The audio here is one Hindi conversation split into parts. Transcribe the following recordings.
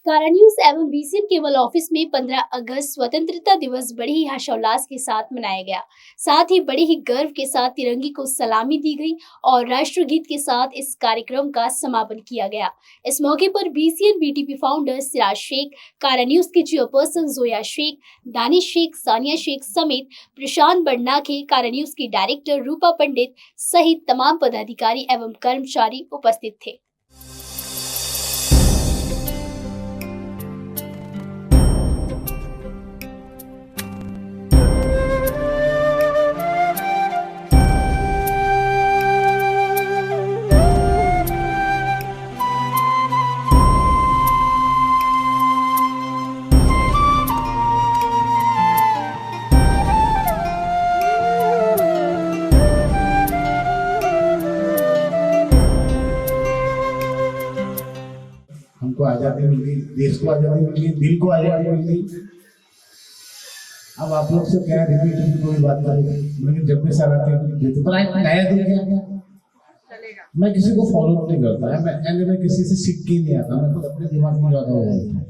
कारा न्यूज एवं बीसीएन केबल ऑफिस में 15 अगस्त स्वतंत्रता दिवस बड़े ही हर्षोल्लास के साथ मनाया गया। साथ ही बड़े ही गर्व के साथ तिरंगे को सलामी दी गई और राष्ट्रगीत के साथ इस कार्यक्रम का समापन किया गया। इस मौके पर BCN BTP founder Siraj Shaikh, Kara news की चेयरपर्सन जोया शेख, दानिश शेख, सानिया शेख समेत प्रशांत बड़नाखे, कारा न्यूज की डायरेक्टर रूपा पंडित सहित तमाम पदाधिकारी एवं कर्मचारी उपस्थित थे। हमको आजादी मिल गई, देश को आजादी मिल गई, दिल को आजादी मिल गई। अब आप लोग से क्या रिपीट कोई बात करें, लेकिन जब भी सर आते हैं तो नया दिल क्या मैं किसी को फॉलो नहीं करता है, मैं किसी से सीख के नहीं आता, मैं खुद अपने दिमाग में ज्यादा हो जाता हूँ।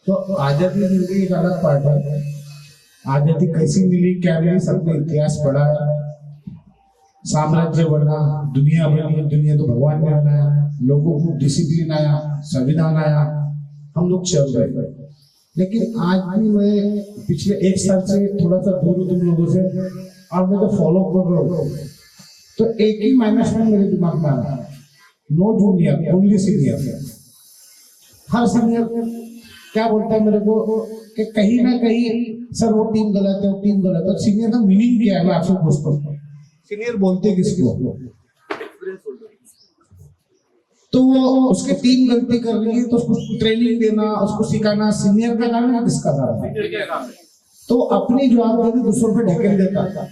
तो आजादी मिल गई एक अलग पार्ट है। आजादी कैसी मिली, क्या मिली, सबने इतिहास पढ़ा है। साम्राज्य बढ़ा, दुनिया बनी, दुनिया तो भगवान ने बनाया, लोगों को डिसिप्लिन आया, संविधान आया, हम लोग चल रहे। लेकिन आज भी मैं पिछले एक साल से थोड़ा सा दूर हूँ तुम लोगों से, और मैं तो फॉलो कर रहा हूँ। तो एक ही माइनस में मेरे दिमाग में आ रहा है, नो जूनियर ओनली सीनियर। हर सीनियर क्या बोलता है मेरे को कि कहीं ना कहीं सर वो टीम गलत है, वो टीम गलत है। सीनियर का मीनिंग क्या है, मैं आपसे पूछता हूँ, सीनियर बोलते किसको? तो वो उसकी टीम गलती कर रही है तो उसको ट्रेनिंग देना, उसको सिखाना सीनियर का काम है, किसका काम है? तो अपनी जवाबदारी दूसरों पे ढकेल देता था।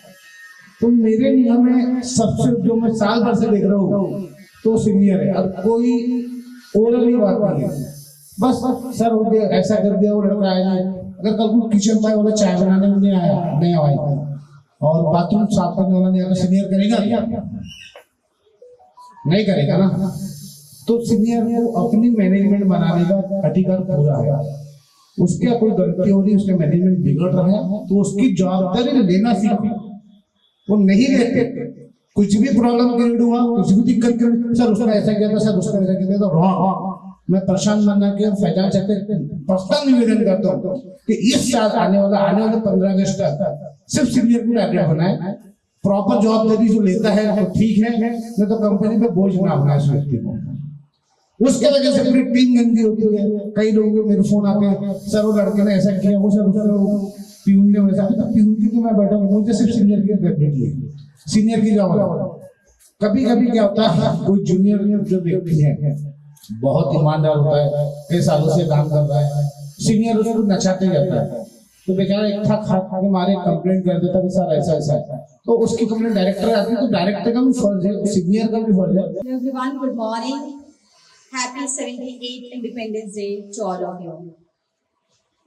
तो मेरे निगाह में सबसे जो मैं साल भर से देख रहा हूँ तो सीनियर है। अब कोई ओरल बात नहीं है, बस सर हो गया, ऐसा कर दिया, वो लड़का आया नहीं। अगर कल को किचन में वाला चाय बनाने में नहीं आया, नहीं आया, और बाथरूम साफ करने वाला नहीं आया, सीनियर करेगा क्या? नहीं करेगा ना। तो सीनियर को अपनी मैनेजमेंट बनाने का अधिकार पूरा है। उसके कोई गलती हो रही, उसके मैनेजमेंट बिगड़ रहा है तो उसकी जवाबदारी लेना सीखो। वो नहीं लेते, कुछ भी प्रॉब्लम क्रिएट हुआ, कुछ भी दिक्कत क्रिएट, सर उसने ऐसा किया था, सर उसने ऐसा किया था, तो रॉन्ग। मैं प्रशांत बन्ना के फैजान से पर्सनल निवेदन करता हूँ कि इस साल आने वाले 15 अगस्त तक सिर्फ सीनियर को टारगेट बनाए, प्रॉपर जवाबदारी जो लेता है तो ठीक है, नहीं तो कंपनी पे बोझ ना होना इस व्यक्ति को। उसके वजह से पूरी टीम गंदी होती है। कई लोगों के मेरे फोन आते हैं, सर वो लड़के ने ऐसा किया, वो सर प्यून ने वैसा, तो प्यून की तो मैं बैठा हूँ, मुझे सिर्फ सीनियर की फैसिलिटी है, सीनियर की जवाब। कभी कभी क्या होता है, कोई जूनियर जो व्यक्ति है बहुत ईमानदार होता है, कई सालों से काम कर रहा है, सीनियर उसको नचाते जाता है, तो बेचारा एक था खा के मारे कंप्लेंट कर देता है सर ऐसा ऐसा है, तो उसकी कंप्लेंट डायरेक्टर आती है, तो डायरेक्टर का भी फर्ज है, सीनियर का भी फर्ज है। Everyone, good morning, happy 78 independence day to all of you.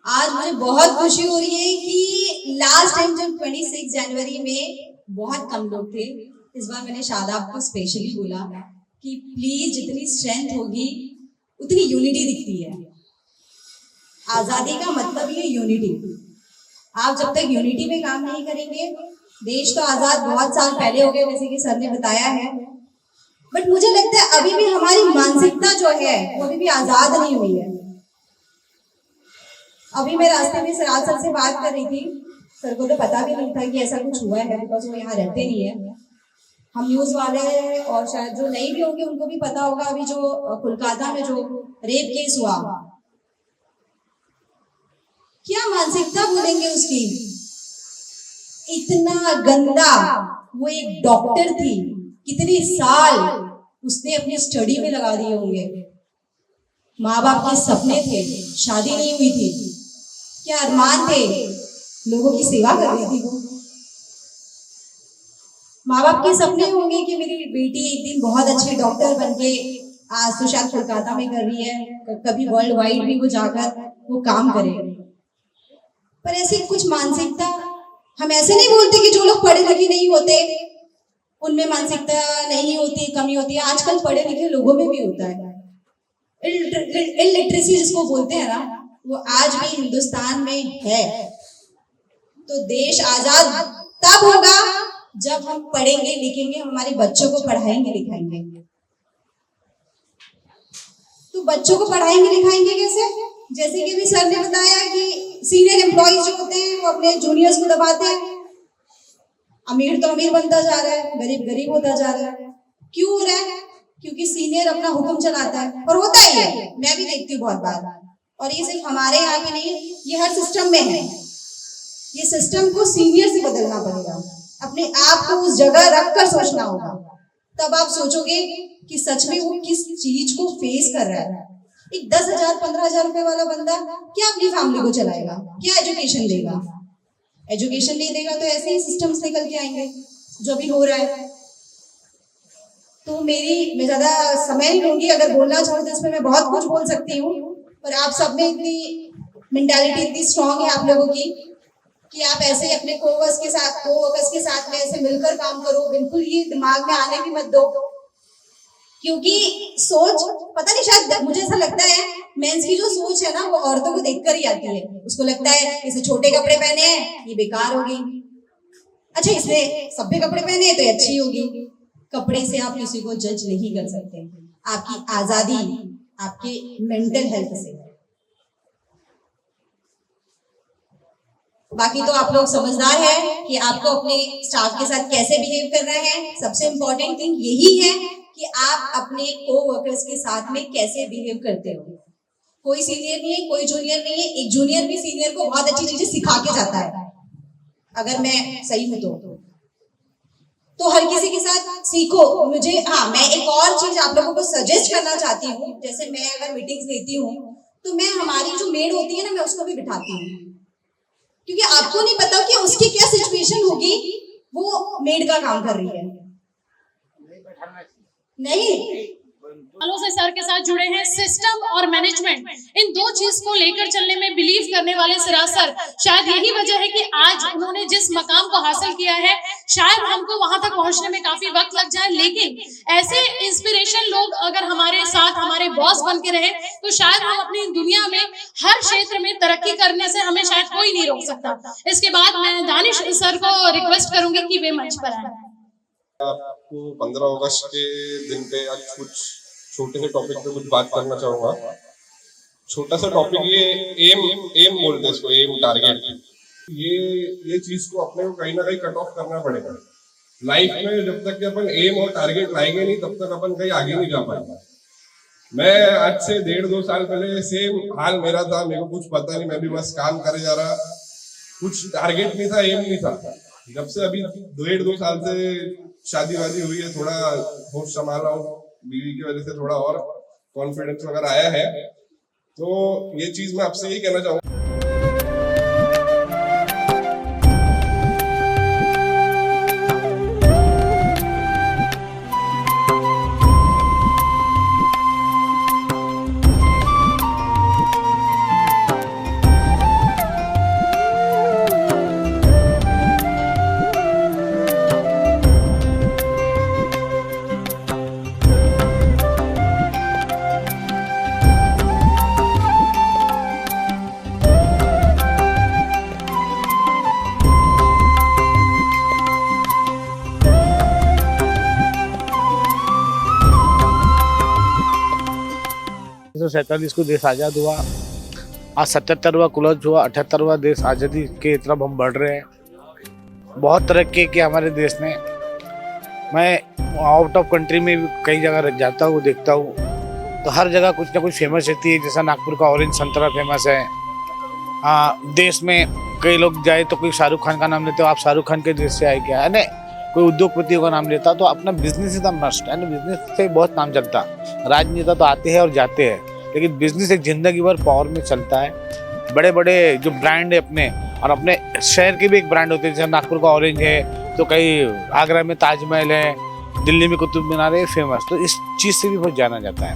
आज मुझे बहुत खुशी हो रही है कि लास्ट टाइम जब 26 जनवरी में बहुत कम लोग थे, इस बार मैंने शादाब को स्पेशली बोला कि प्लीज जितनी स्ट्रेंथ होगी उतनी यूनिटी दिखती है। आजादी का मतलब ही है यूनिटी। आप जब तक यूनिटी में काम नहीं करेंगे, देश तो आजाद बहुत साल पहले हो गए जैसे कि सर ने बताया है, बट मुझे लगता है अभी भी हमारी मानसिकता जो है वो अभी भी आजाद नहीं हुई है। अभी मैं रास्ते में सिराज सर से बात कर रही थी, सर को तो पता भी नहीं था कि ऐसा कुछ हुआ है, बिकॉज वो यहाँ रहते नहीं है। हम न्यूज वाले हैं और शायद जो नहीं भी होंगे उनको भी पता होगा, अभी जो कोलकाता में जो रेप केस हुआ, क्या मानसिकता बोलेंगे उसकी, इतना गंदा। वो एक डॉक्टर थी, कितने साल उसने अपनी स्टडी में लगा दिए होंगे, माँ बाप के सपने थे, शादी नहीं हुई थी, क्या अरमान थे, लोगों की सेवा कर रही थी वो। माँ बाप के सपने होंगे कि मेरी बेटी एक दिन बहुत अच्छे डॉक्टर बनके आज तो शायद कोलकाता में कर रही है, कभी वर्ल्ड वाइड भी वो जाकर वो काम करे। पर ऐसी कुछ मानसिकता, हम ऐसे नहीं बोलते कि जो लोग पढ़े लिखे नहीं होते उनमें मानसिकता नहीं होती, कमी होती है, आजकल पढ़े लिखे लोगों में भी होता है। इलिटरेसी जिसको बोलते हैं ना, वो आज भी हिंदुस्तान में है। तो देश आजाद तब होगा जब हम पढ़ेंगे लिखेंगे, हमारे बच्चों को पढ़ाएंगे लिखाएंगे। तो बच्चों को पढ़ाएंगे लिखाएंगे कैसे? जैसे कि भी सर ने बताया कि सीनियर एम्प्लॉइज जो होते हैं वो अपने जूनियर्स को दबाते हैं। अमीर तो अमीर बनता जा रहा है, गरीब गरीब होता जा रहा है। क्यों हो रहा है? क्योंकि सीनियर अपना हुक्म चलाता है, और होता ही है, मैं भी देखती हूँ बहुत बार। और ये सिर्फ हमारे यहाँ भी नहीं, ये हर सिस्टम में है। ये सिस्टम को सीनियर से बदलना पड़ेगा, अपने आप को उस जगह रखकर सोचना होगा। तब आप सोचोगे कि सच में वो किस चीज को फेस कर रहा है। एक 10,000 15,000 रुपए वाला बंदा क्या अपनी फैमिली को चलाएगा? क्या एजुकेशन देगा? एजुकेशन नहीं देगा तो ऐसे ही सिस्टम्स निकल के आएंगे जो भी हो रहा है। तो मैं ज्यादा समय नहीं लूंगी, अगर बोलना चाहूँ तो इसमें मैं बहुत कुछ बोल सकती हूँ, पर आप सब में इतनी मेंटालिटी इतनी स्ट्रांग है आप लोगों की कि आप ऐसे अपने कोवर्कर्स के साथ में ऐसे मिलकर काम करो। बिल्कुल ये दिमाग में आने भी मत दो, क्योंकि सोच पता नहीं, शायद मुझे ऐसा लगता है मेंस की जो सोच है ना वो औरतों को देखकर ही आती है। उसको लगता है इसे छोटे कपड़े पहने हैं ये बेकार होगी, अच्छा इसने सभ्य कपड़े पहने हैं तो ये अच्छी होगी। कपड़े से आप किसी को जज नहीं कर सकते, आपकी आजादी आपके मेंटल हेल्थ से। बाकी तो आप लोग समझदार हैं कि आपको अपने स्टाफ के साथ कैसे बिहेव करना है। सबसे इम्पोर्टेंट थिंग यही है कि आप अपने को-वर्कर्स के साथ में कैसे बिहेव करते हो। कोई सीनियर नहीं है, कोई जूनियर नहीं है। एक जूनियर भी सीनियर को बहुत अच्छी चीजें सिखा के जाता है, अगर मैं सही हूं तो हर किसी के साथ सीखो। मैं एक और चीज आप लोगों को सजेस्ट करना चाहती हूँ। जैसे मैं अगर मीटिंग्स लेती हूँ तो मैं हमारी जो मेड होती है ना, मैं उसको भी बिठाती हूँ, क्योंकि आपको नहीं पता कि उसकी क्या सिचुएशन होगी। वो मेड का काम कर रही है, नहीं सालों से सर के साथ जुड़े हैं। सिस्टम और मैनेजमेंट, इन दो चीज को लेकर चलने में बिलीव करने वाले सिराज सर, शायद यही वजह है कि आज उन्होंने जिस मकाम को हासिल किया है, शायद हमको वहां तक पहुंचने में काफी वक्त लग जाए, लेकिन ऐसे इंस्पिरेशन लोग अगर हमारे साथ हमारे बॉस बन के रहे तो शायद हम अपनी दुनिया में हर क्षेत्र में तरक्की करने से हमें शायद कोई नहीं रोक सकता। इसके बाद मैं दानिश सर को रिक्वेस्ट करूंगी कि वे मंच पर आए। आपको 15 अगस्त के दिन पे आज कुछ छोटे से टॉपिक पे कुछ बात करना चाहूंगा। छोटा सा टॉपिक, ये एम बोलते हैं इसको, एम टारगेट। ये चीज को अपने को कहीं ना कहीं कट ऑफ करना पड़ेगा लाइफ में। जब तक कि अपन एम और टारगेट लाएंगे नहीं तब तक अपन कहीं आगे नहीं जा पाएंगे। मैं आज से 1.5-2 साल पहले सेम हाल मेरा था, मेरे को कुछ पता नहीं, मैं भी बस काम करे जा रहा, कुछ टारगेट नहीं था, एम नहीं था। जब से अभी 1.5-2 साल से शादी वादी हुई है, थोड़ा होश संभाला हूँ, बीवी की वजह से थोड़ा और कॉन्फिडेंस वगैरह आया है। तो ये चीज मैं आपसे यही कहना चाहूंगा। तो 47 को देश आज़ाद हुआ, आज 77वां क्लोज हुआ, 78वां देश आज़ादी के तरफ हम बढ़ रहे हैं। बहुत तरक्की की हमारे देश ने। मैं आउट ऑफ कंट्री में भी कई जगह जाता हूँ, देखता हूँ, तो हर जगह कुछ ना कुछ फेमस रहती है। जैसा नागपुर का ऑरेंज संतरा फेमस है। देश में कई लोग जाए तो कोई शाहरुख खान का नाम लेते हो, आप शाहरुख खान के देश से आए क्या, है ना। कोई उद्योगपतियों का नाम लेता तो अपना बिजनेस इज द मस्ट, है ना। बिजनेस से बहुत नाम चलता। राजनेता तो आते हैं और जाते हैं, लेकिन बिजनेस एक जिंदगी भर पावर में चलता है। बड़े बड़े जो ब्रांड है अपने, और अपने शहर के भी एक ब्रांड होते हैं, जैसे नागपुर का ऑरेंज है, तो कई आगरा में ताजमहल है, दिल्ली में कुतुब मीनार है फेमस, तो इस चीज़ से भी बहुत जाना जाता है।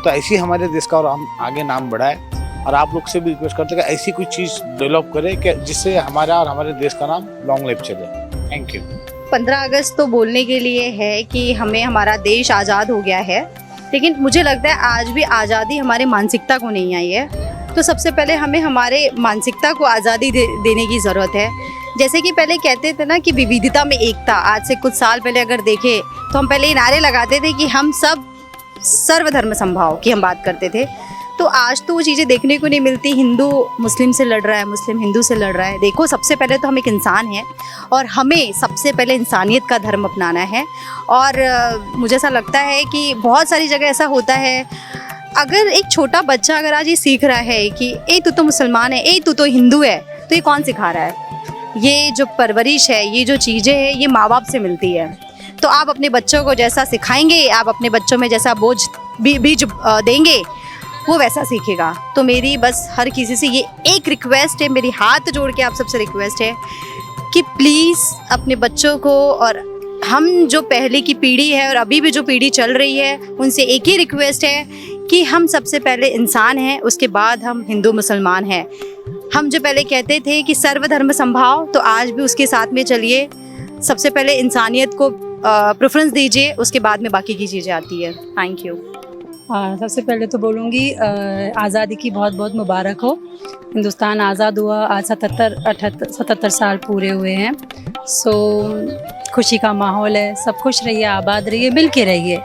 तो ऐसे ही हमारे देश का और हम आगे नाम बढ़ाए, और आप लोग से भी रिक्वेस्ट करते हैं कि ऐसी कोई चीज़ डेवलप करें कि जिससे हमारा और हमारे देश का नाम लॉन्ग लाइफ चले। Thank you. 15 अगस्त तो बोलने के लिए है कि हमें हमारा देश आज़ाद हो गया है, लेकिन मुझे लगता है आज भी आज़ादी हमारे मानसिकता को नहीं आई है। तो सबसे पहले हमें हमारे मानसिकता को आज़ादी देने की ज़रूरत है। जैसे कि पहले कहते थे ना कि विविधता में एकता, आज से कुछ साल पहले अगर देखें तो हम पहले ये नारे लगाते थे कि हम सब सर्वधर्म समभाव की हम बात करते थे। तो आज तो वो चीज़ें देखने को नहीं मिलती। हिंदू मुस्लिम से लड़ रहा है, मुस्लिम हिंदू से लड़ रहा है। देखो, सबसे पहले तो हम एक इंसान हैं और हमें सबसे पहले इंसानियत का धर्म अपनाना है। और मुझे ऐसा लगता है कि बहुत सारी जगह ऐसा होता है, अगर एक छोटा बच्चा अगर आज ये सीख रहा है कि ए तू तो मुसलमान है, ए तू तो हिंदू है, तो ये कौन सिखा रहा है? ये जो परवरिश है, ये जो चीज़ें हैं, ये माँ बाप से मिलती है। तो आप अपने बच्चों को जैसा सिखाएंगे, आप अपने बच्चों में जैसा बीज देंगे, वो वैसा सीखेगा। तो मेरी बस हर किसी से ये एक रिक्वेस्ट है, मेरी हाथ जोड़ के आप सबसे रिक्वेस्ट है कि प्लीज़ अपने बच्चों को, और हम जो पहले की पीढ़ी है और अभी भी जो पीढ़ी चल रही है, उनसे एक ही रिक्वेस्ट है कि हम सबसे पहले इंसान हैं, उसके बाद हम हिंदू मुसलमान हैं। हम जो पहले कहते थे कि सर्वधर्म समभाव, तो आज भी उसके साथ में चलिए। सबसे पहले इंसानियत को प्रेफरेंस दीजिए, उसके बाद में बाकी की चीज़ें आती है। Thank you. सबसे पहले तो बोलूँगी आज़ादी की बहुत बहुत मुबारक हो। हिंदुस्तान आज़ाद हुआ आज 77 साल पूरे हुए हैं। सो खुशी का माहौल है, सब खुश रहिए, आबाद रहिए, मिल के रहिए।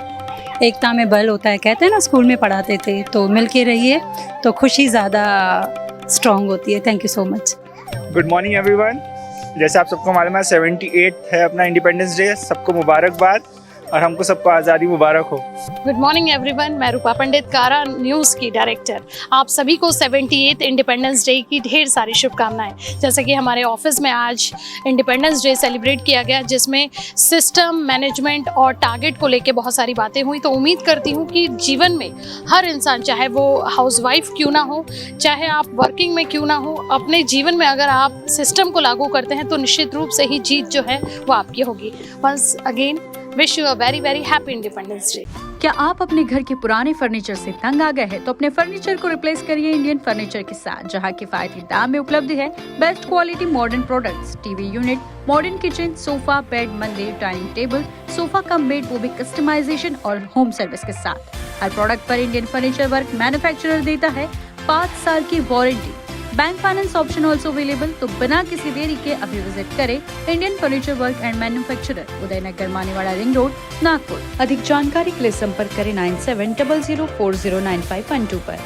एकता में बल होता है, कहते हैं ना, स्कूल में पढ़ाते थे। तो मिल के रहिए तो खुशी ज़्यादा स्ट्रॉन्ग होती है। Thank you so much. Good morning everyone. जैसे आप सबको मालूम है 78 है अपना इंडिपेंडेंस डे। सबको मुबारकबाद और हमको सबको आज़ादी मुबारक हो। गुड मॉर्निंग एवरीवन, मैं रूपा पंडित, कारा न्यूज़ की डायरेक्टर। आप सभी को 78 इंडिपेंडेंस डे की ढेर सारी शुभकामनाएं। जैसे कि हमारे ऑफिस में आज इंडिपेंडेंस डे सेलिब्रेट किया गया, जिसमें सिस्टम, मैनेजमेंट और टारगेट को लेके बहुत सारी बातें हुई। तो उम्मीद करती हूँ कि जीवन में हर इंसान, चाहे वो हाउसवाइफ क्यों ना हो, चाहे आप वर्किंग में क्यों ना हो, अपने जीवन में अगर आप सिस्टम को लागू करते हैं तो निश्चित रूप से ही जीत जो है वो आपकी होगी। Once again wish you a very very happy independence day. क्या आप अपने घर के पुराने फर्नीचर से तंग आ गए हैं? तो अपने फर्नीचर को रिप्लेस करिए इंडियन फर्नीचर के साथ, जहां किफायती दाम में उपलब्ध है best quality modern products, TV unit, modern kitchen, sofa, bed, मंदिर, dining table, sofa cum bed, वो भी कस्टमाइजेशन और होम सर्विस के साथ। हर प्रोडक्ट पर इंडियन फर्नीचर वर्क मैन्युफैक्चरर देता है 5 साल की वारंटी। Bank finance option also available. तो बिना किसी देरी के अभी विजिट करें Indian furniture work and manufacturer, Udaynagar, Manewada ring road, Nagpur. अधिक जानकारी के लिए संपर्क करें 9700409512 पर।